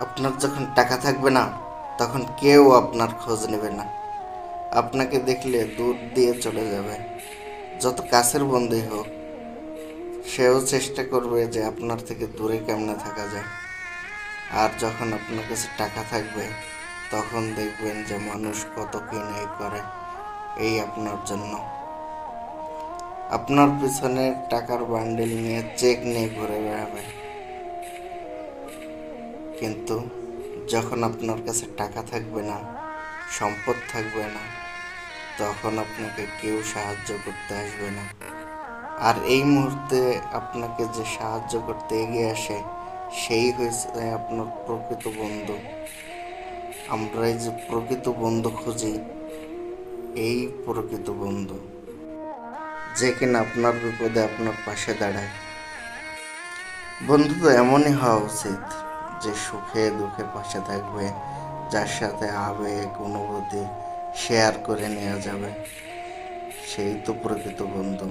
আপনার যখন টাকা থাকবে না, তখন কেউ আপনার খোঁজ নেবে না। আপনাকে দেখলে দূর দিয়ে চলে যাবে। যত কাছের বন্ধুই হোক, সেও চেষ্টা করবে যে আপনার থেকে দূরে কেমনে থাকা যায়। আর যখন আপনার কাছে টাকা থাকবে, তখন দেখবেন যে মানুষ কত কি নাই করে এই আপনার জন্য। আপনার পিছনে টাকার বান্ডিল নিয়ে, চেক নিয়ে ঘুরে বেড়াবে। কিন্তু যখন আপনার কাছে টাকা থাকবে না, সম্পদ থাকবে না, তখন আপনাকে কেউ সাহায্য করতে আসবে না। আর এই মুহূর্তে আপনাকে যে সাহায্য করতে এগিয়ে আসে, সেই হয়েছে আপনার প্রকৃত বন্ধু। আমরা এই যে প্রকৃত বন্ধু খুঁজি, এই প্রকৃত বন্ধু যে কিনা আপনার বিপদে আপনার পাশে দাঁড়ায়। বন্ধু তো এমনই হওয়া উচিত, যে সুখে দুঃখে পাশে থাকবে, যার সাথে আবেগ অনুভূতি শেয়ার করে নেওয়া যাবে, সেই তো প্রকৃত বন্ধু।